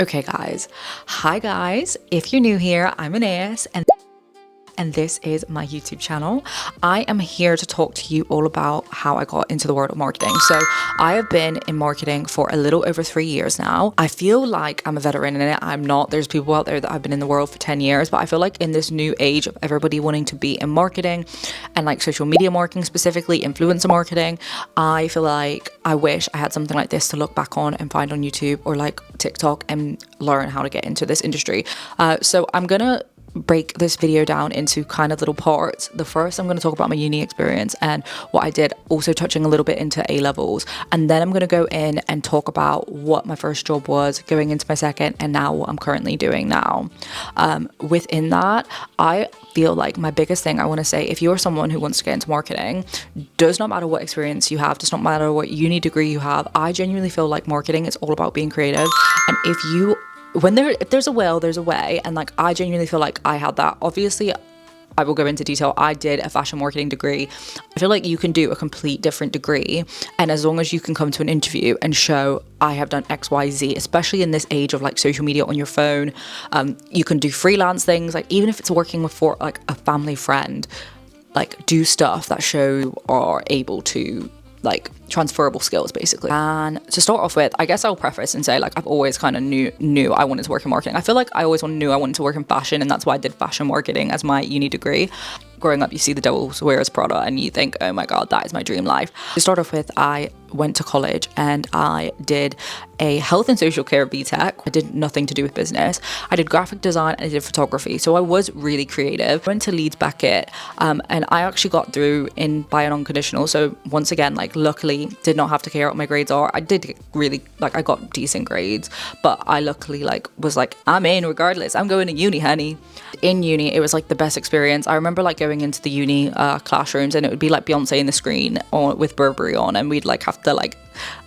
Okay guys, hi guys, if you're new here, I'm Anais and this is my YouTube channel. I am here to talk to you all about how I got into the world of marketing. So I have been in marketing for a little over 3 years now. I feel like I'm a veteran in it. I'm not. There's people out there that have been in the world for 10 years, but I feel like in this new age of everybody wanting to be in marketing and like social media marketing, specifically influencer marketing, I feel like I wish I had something like this to look back on and find on YouTube or like TikTok and learn how to get into this industry. So I'm gonna break this video down into kind of little parts. The first, I'm going to talk about my uni experience and what I did, also touching a little bit into A levels, and then I'm going to go in and talk about what my first job was going into my second and now what I'm currently doing now. Within that, I feel like my biggest thing I want to say, if you're someone who wants to get into marketing, does not matter what experience you have, does not matter what uni degree you have, I genuinely feel like marketing is all about being creative. And if there's a will, there's a way, and like I genuinely feel like I had that. Obviously I will go into detail. I did a fashion marketing degree. I feel like you can do a complete different degree, and as long as you can come to an interview and show I have done XYZ, especially in this age of like social media on your phone, you can do freelance things, like even if it's working with for like a family friend, like do stuff that show you are able to like transferable skills basically. And to start off with, I guess I'll preface and say like I've always kind of knew I wanted to work in marketing. I feel like I always knew I wanted to work in fashion, and that's why I did fashion marketing as my uni degree. Growing up, you see The Devil Wears Prada and you think, oh my god, that is my dream life. To start off with, I went to college and I did a health and social care BTEC. I did nothing to do with business. I did graphic design and I did photography, so I was really creative. I went to Leeds Beckett and I actually got through by an unconditional. So once again, like luckily did not have to care what my grades are. I did really, like I got decent grades, but I luckily like was like, I'm in regardless, I'm going to uni, honey. In uni, it was like the best experience. I remember like going into the uni classrooms and it would be like Beyonce in the screen with Burberry on, and we'd like have to like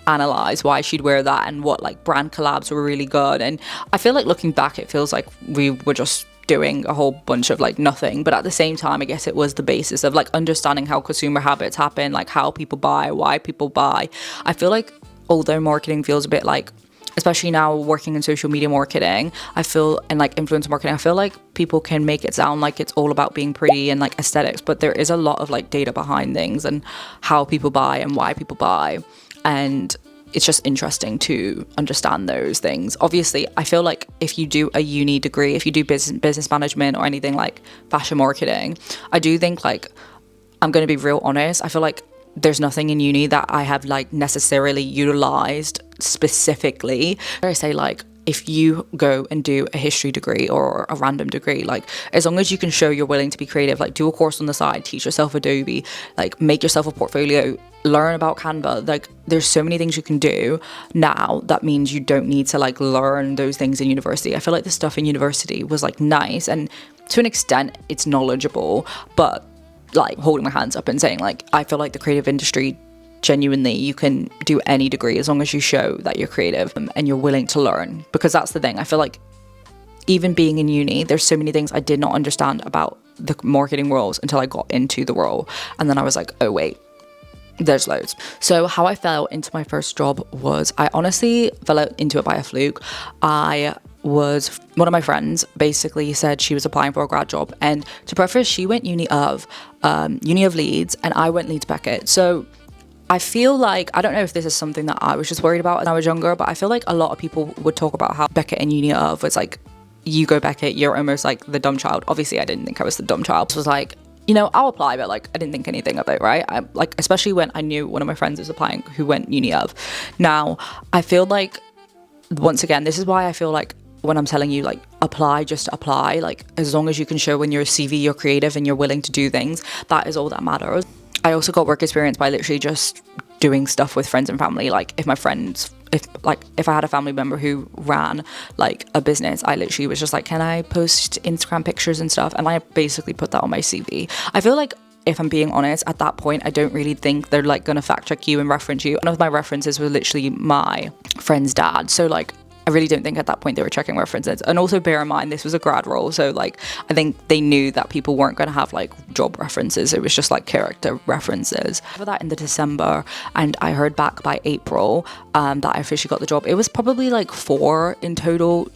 analyze why she'd wear that and what like brand collabs were really good. And I feel like looking back, it feels like we were just doing a whole bunch of like nothing, but at the same time I guess it was the basis of like understanding how consumer habits happen, like how people buy, why people buy. I feel like although marketing feels a bit like, especially now working in social media marketing, I feel, and like influencer marketing, I feel like people can make it sound like it's all about being pretty and like aesthetics, but there is a lot of like data behind things and how people buy and why people buy, and it's just interesting to understand those things. Obviously, I feel like if you do a uni degree, if you do business management or anything like fashion marketing, I do think like, I'm going to be real honest, I feel like there's nothing in uni that I have like necessarily utilized specifically. I say like, if you go and do a history degree or a random degree, like as long as you can show you're willing to be creative, like do a course on the side, teach yourself Adobe, like make yourself a portfolio, learn about Canva, like there's so many things you can do now. That means you don't need to like learn those things in university. I feel like the stuff in university was like nice, and to an extent it's knowledgeable, but like holding my hands up and saying like, I feel like the creative industry, genuinely you can do any degree as long as you show that you're creative and you're willing to learn. Because that's the thing, I feel like even being in uni, there's so many things I did not understand about the marketing roles until I got into the role, and then I was like, oh wait, there's loads. So how I fell into my first job was, I honestly fell into it by a fluke. One of my friends basically said she was applying for a grad job, and to preface, she went uni of Leeds and I went Leeds Beckett. So I feel like, I don't know if this is something that I was just worried about when I was younger, but I feel like a lot of people would talk about how Beckett and uni of was like, you go Beckett, you're almost like the dumb child. Obviously I didn't think I was the dumb child. It was like, you know, I'll apply, but like I didn't think anything of it, right? I like, especially when I knew one of my friends was applying who went uni of. Now I feel like, once again, this is why I feel like when I'm telling you like apply, just apply, like as long as you can show in your CV you're creative and you're willing to do things, that is all that matters. I also got work experience by literally just doing stuff with friends and family. Like if I had a family member who ran like a business, I literally was just like, can I post Instagram pictures and stuff? And I basically put that on my CV. I feel like, if I'm being honest, at that point, I don't really think they're like gonna fact check you and reference you. One of my references was literally my friend's dad. So like, I really don't think at that point they were checking references. And also bear in mind, this was a grad role. So like, I think they knew that people weren't going to have like job references. It was just like character references. For that in the December, and I heard back by April that I officially got the job. It was probably like 4 in total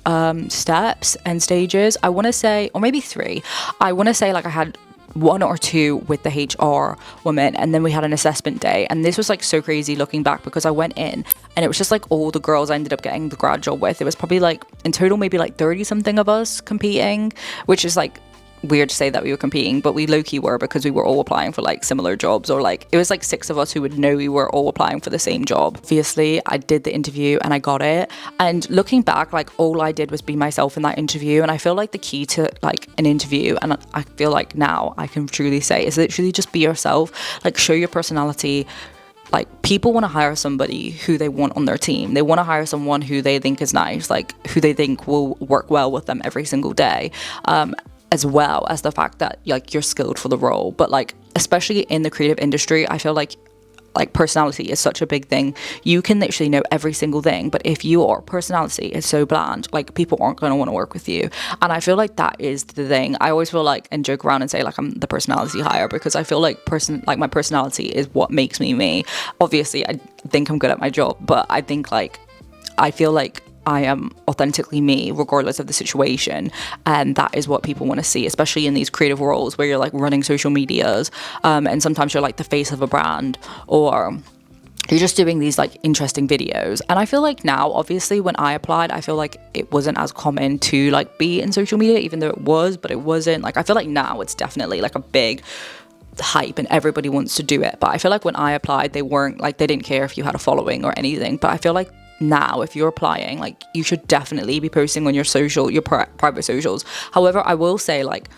steps and stages. I want to say, or maybe 3. I want to say like I had 1 or 2 with the HR woman, and then we had an assessment day. And this was like so crazy looking back, because I went in and it was just like all the girls I ended up getting the grad job with. It was probably like in total maybe like 30 something of us competing, which is like weird to say that we were competing, but we low-key were, because we were all applying for like similar jobs, or like it was like 6 of us who would know we were all applying for the same job. Obviously I did the interview and I got it, and looking back, like all I did was be myself in that interview. And I feel like the key to like an interview, and I feel like now I can truly say, is literally just be yourself, like show your personality. Like, people want to hire somebody who they want on their team. They want to hire someone who they think is nice, like who they think will work well with them every single day, as well as the fact that like you're skilled for the role. But like, especially in the creative industry, I feel like personality is such a big thing. You can literally know every single thing, but if your personality is so bland, like people aren't going to want to work with you. And I feel like that is the thing. I always feel like, and joke around and say like I'm the personality hire, because I feel like my personality is what makes me me. Obviously I think I'm good at my job, but I think like I feel like I am authentically me regardless of the situation, and that is what people want to see, especially in these creative roles where you're like running social medias, and sometimes you're like the face of a brand, or you're just doing these like interesting videos. And I feel like now, obviously when I applied, I feel like it wasn't as common to like be in social media, even though it was, but it wasn't. Like I feel like now it's definitely like a big hype and everybody wants to do it. But I feel like when I applied, they didn't care if you had a following or anything. But I feel like now, if you're applying, like you should definitely be posting on your private socials. However, I will say, like,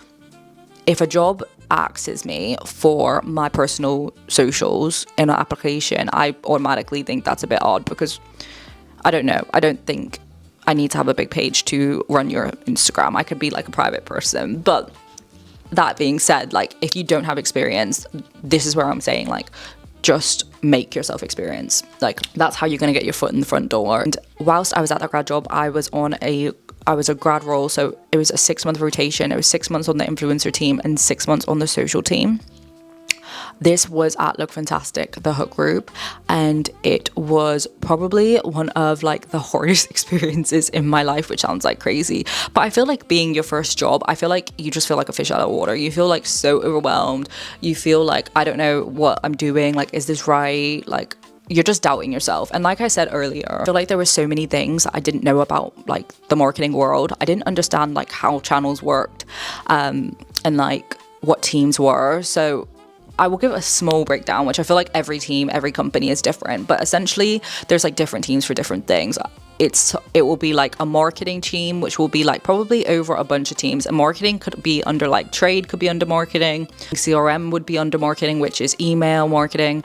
if a job asks me for my personal socials in an application, I automatically think that's a bit odd, because I don't know, I don't think I need to have a big page to run your Instagram. I could be like a private person. But that being said, like if you don't have experience, this is where I'm saying like just make yourself experience. Like that's how you're going to get your foot in the front door. And whilst I was at that grad job, I was a grad role, so it was a 6-month rotation. It was 6 months on the influencer team and 6 months on the social team. This was at Look Fantastic, the Hook group, and it was probably one of like the hardest experiences in my life, which sounds like crazy, but I feel like being your first job, I feel like you just feel like a fish out of water. You feel like so overwhelmed. You feel like, I don't know what I'm doing, like is this right? Like you're just doubting yourself. And like I said earlier, I feel like there were so many things I didn't know about like the marketing world. I didn't understand like how channels worked, and like what teams were. So I will give a small breakdown, which I feel like every team, every company is different, but essentially there's like different teams for different things. It will be like a marketing team, which will be like probably over a bunch of teams. And marketing could be under like trade, could be under marketing. CRM would be under marketing, which is email marketing.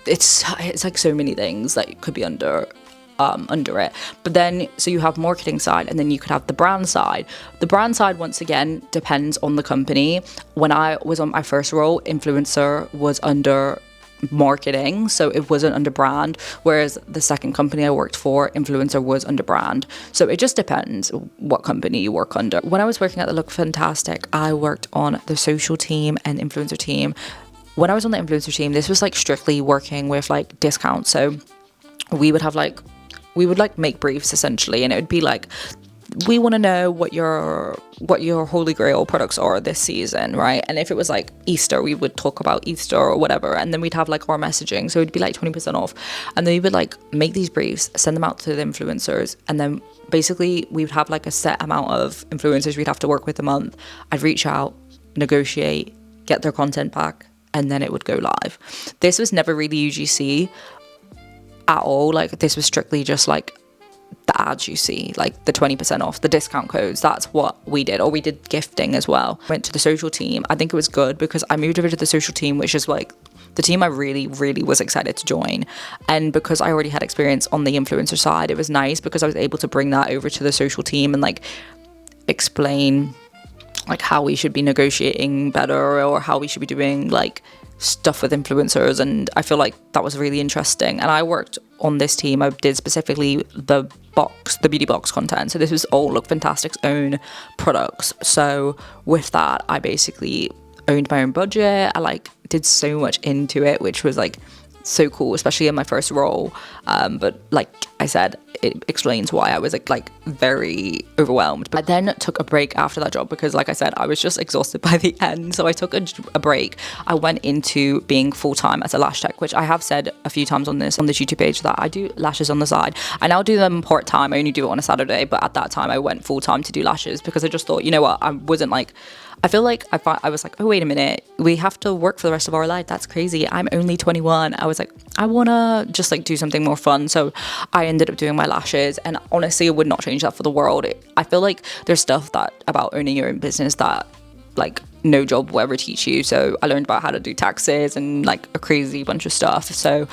It's like so many things that could be under it. But then, so you have marketing side, and then you could have the brand side. The brand side, once again, depends on the company. When I was on my first role, influencer was under marketing, so it wasn't under brand, whereas the second company I worked for, influencer was under brand. So it just depends what company you work under. When I was working at the Look Fantastic, I worked on the social team and influencer team. When I was on the influencer team, this was like strictly working with like discounts. So we would like make briefs essentially, and it would be like, we want to know what your holy grail products are this season, right? And if it was like Easter, we would talk about Easter or whatever, and then we'd have like our messaging, so it'd be like 20% off. And then we would like make these briefs, send them out to the influencers, and then basically we would have like a set amount of influencers we'd have to work with a month. I'd reach out, negotiate, get their content back, and then it would go live. This was never really UGC at all. Like this was strictly just like the ads you see, like the 20% off, the discount codes. That's what we did. Or we did gifting as well. Went to the social team. I think it was good because I moved over to the social team, which is like the team I really, really was excited to join. And because I already had experience on the influencer side, it was nice because I was able to bring that over to the social team and like explain like how we should be negotiating better, or how we should be doing like stuff with influencers. And I feel like that was really interesting. And I worked on this team, I did specifically the beauty box content. So this was all Look Fantastic's own products. So with that, I basically owned my own budget. I like did so much into it, which was like so cool, especially in my first role. But like I said, it explains why I was like very overwhelmed. But I then took a break after that job because, like I said, I was just exhausted by the end. So I took a break. I went into being full-time as a lash tech, which I have said a few times on this YouTube page that I do lashes on the side. I now do them part-time. I only do it on a Saturday, but at that time I went full-time to do lashes because I just thought, you know what, I wasn't like, I feel like I was like, oh, wait a minute, we have to work for the rest of our life. That's crazy. I'm only 21. I was like, I want to just like do something more fun. So I ended up doing my lashes, and honestly, I would not change that for the world. I feel like there's stuff that about owning your own business that like no job will ever teach you. So I learned about how to do taxes and like a crazy bunch of stuff. So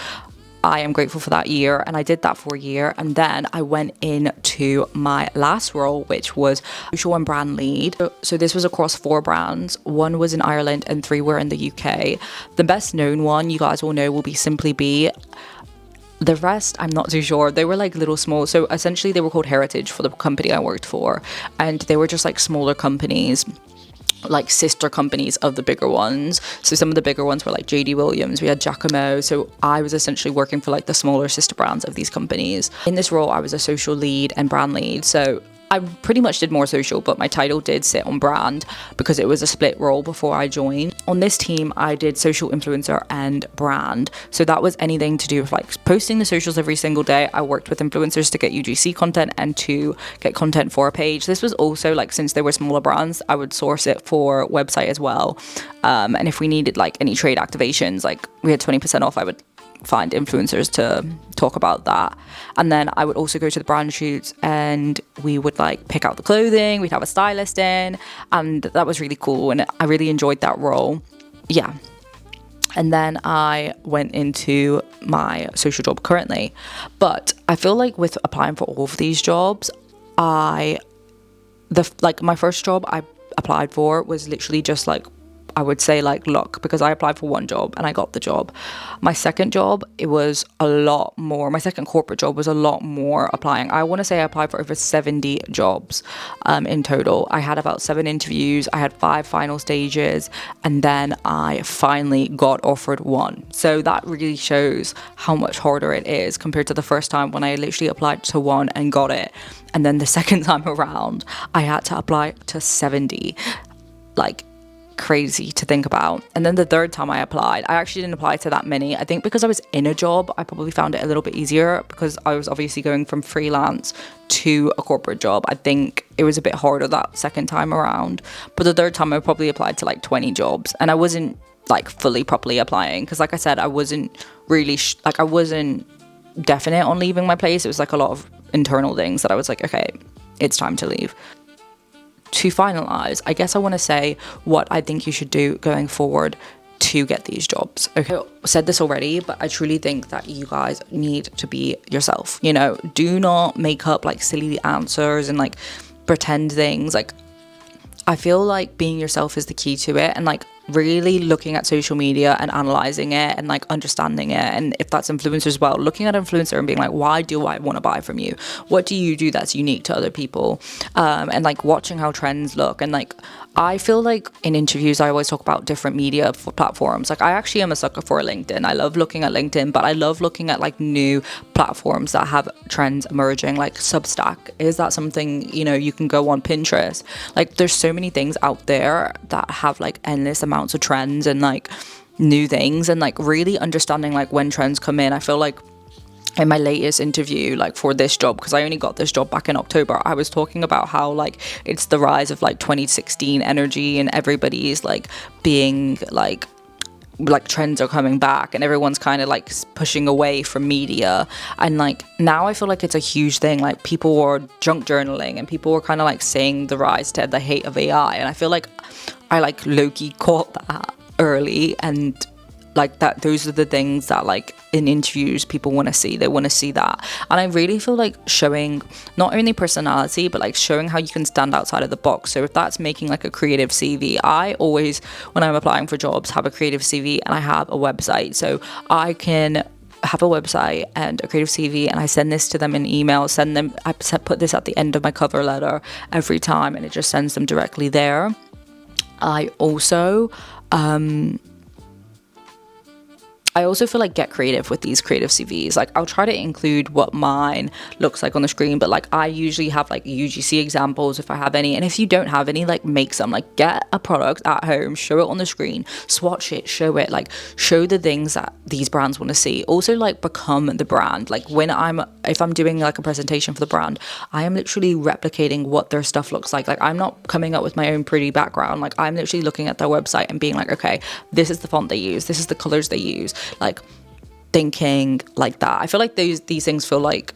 I am grateful for that year, and I did that for a year, and then I went into my last role, which was social and brand lead. So this was across 4 brands. 1 was in Ireland and 3 were in the UK. The best known one you guys will know will be Simply Be. The rest, I'm not too sure. They were like little small. So essentially they were called Heritage for the company I worked for, and they were just like smaller companies, like sister companies of the bigger ones. So some of the bigger ones were like JD Williams, we had Giacomo. So I was essentially working for like the smaller sister brands of these companies. In this role, I was a social lead and brand lead. So I pretty much did more social, but my title did sit on brand because it was a split role before I joined. On this team, I did social influencer and brand. So that was anything to do with like posting the socials every single day. I worked with influencers to get UGC content and to get content for a page. This was also like, since they were smaller brands, I would source it for website as well. And if we needed like any trade activations, like we had 20% off, I would find influencers to talk about that. And then I would also go to the brand shoots, and we would like pick out the clothing, we'd have a stylist in, and that was really cool, and I really enjoyed that role. Yeah. And then I went into my social job currently. But I feel like with applying for all of these jobs, my first job I applied for was literally just like, I would say like luck, because I applied for 1 job and I got the job. My second job, it was a lot more. My second corporate job was a lot more applying. I want to say I applied for over 70 jobs in total. I had about 7 interviews. I had 5 final stages, and then I finally got offered 1. So that really shows how much harder it is compared to the first time when I literally applied to 1 and got it. And then the second time around, I had to apply to 70. Like, crazy to think about. And then the third time I applied, I actually didn't apply to that many. I think because I was in a job, I probably found it a little bit easier because I was obviously going from freelance to a corporate job. I think it was a bit harder that second time around. But the third time I probably applied to like 20 jobs, and I wasn't like fully properly applying because, like I said, I wasn't really I wasn't definite on leaving my place. It was like a lot of internal things that I was like, okay, it's time to leave. To finalize, I guess I want to say what I think you should do going forward to get these jobs. Okay, I said this already, but I truly think that you guys need to be yourself. You know, do not make up like silly answers and like pretend things. Like, I feel like being yourself is the key to it, and like really looking at social media and analyzing it and like understanding it. And if that's influencers as well, looking at influencer and being like, why do I want to buy from you? What do you do that's unique to other people? And like watching how trends look. And like, I feel like in interviews, I always talk about different media platforms. Like, I actually am a sucker for LinkedIn. I love looking at LinkedIn, but I love looking at like new platforms that have trends emerging, like Substack. Is that something, you know, you can go on Pinterest? Like, there's so many things out there that have like endless amounts of trends and like new things, and like really understanding like when trends come in. I feel like in my latest interview, like for this job, because I only got this job back in October, I was talking about how like it's the rise of like 2016 energy, and everybody's like being like trends are coming back, and everyone's kind of like pushing away from media. And like now I feel like it's a huge thing. Like, people were junk journaling, and people were kind of like saying the rise to the hate of AI, and I feel like I like low-key caught that early, and like that those are the things that like in interviews people want to see. They want to see that. And I really feel like showing not only personality, but like showing how you can stand outside of the box. So if that's making like a creative CV, I always, when I'm applying for jobs, have a creative CV, and I have a website, so I can have a website and a creative CV, and I send this to them in email, I put this at the end of my cover letter every time, and it just sends them directly there. I also feel like get creative with these creative CVs. Like, I'll try to include what mine looks like on the screen, but like I usually have like UGC examples if I have any, and if you don't have any, like make some. Like, get a product at home, show it on the screen, swatch it, show it, like show the things that these brands want to see. Also, like, become the brand. Like, if I'm doing like a presentation for the brand, I am literally replicating what their stuff looks like. Like, I'm not coming up with my own pretty background. Like, I'm literally looking at their website and being like, okay, this is the font they use, this is the colors they use, like thinking like that. I feel like these things feel like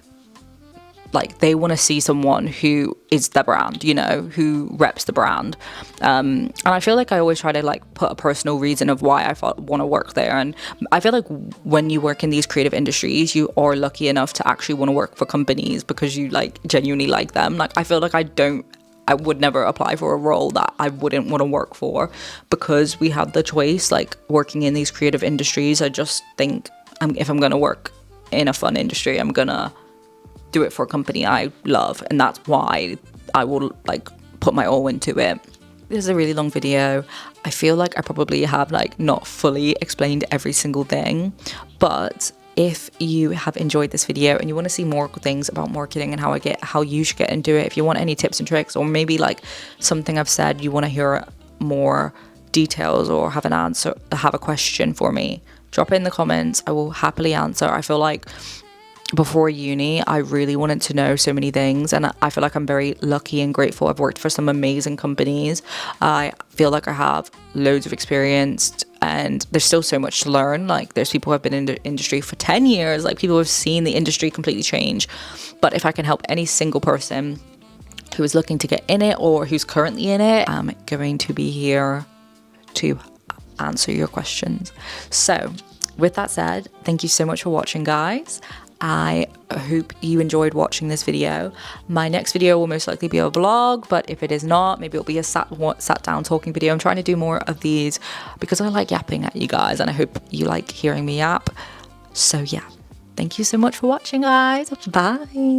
they want to see someone who is the brand, you know, who reps the brand. And I feel like I always try to like put a personal reason of why I want to work there. And I feel like when you work in these creative industries, you are lucky enough to actually want to work for companies because you like genuinely like them. Like, I feel like I would never apply for a role that I wouldn't want to work for, because we have the choice. Like, working in these creative industries, I just think if I'm going to work in a fun industry, I'm going to do it for a company I love. And that's why I will like put my all into it. This is a really long video. I feel like I probably have like not fully explained every single thing, but if you have enjoyed this video and you want to see more things about marketing and how you should get into it, if you want any tips and tricks, or maybe like something I've said, you want to hear more details or have a question for me, drop it in the comments. I will happily answer. I feel like before uni, I really wanted to know so many things, and I feel like I'm very lucky and grateful. I've worked for some amazing companies. I feel like I have loads of experience, and there's still so much to learn. Like, there's people who have been in the industry for 10 years, like people who have seen the industry completely change. But if I can help any single person who is looking to get in it or who's currently in it, I'm going to be here to answer your questions. So with that said, thank you so much for watching, guys. I hope you enjoyed watching this video. My next video will most likely be a vlog, but if it is not, maybe it'll be a sat down talking video. I'm trying to do more of these because I like yapping at you guys, and I hope you like hearing me yap. So yeah, thank you so much for watching, guys. Bye.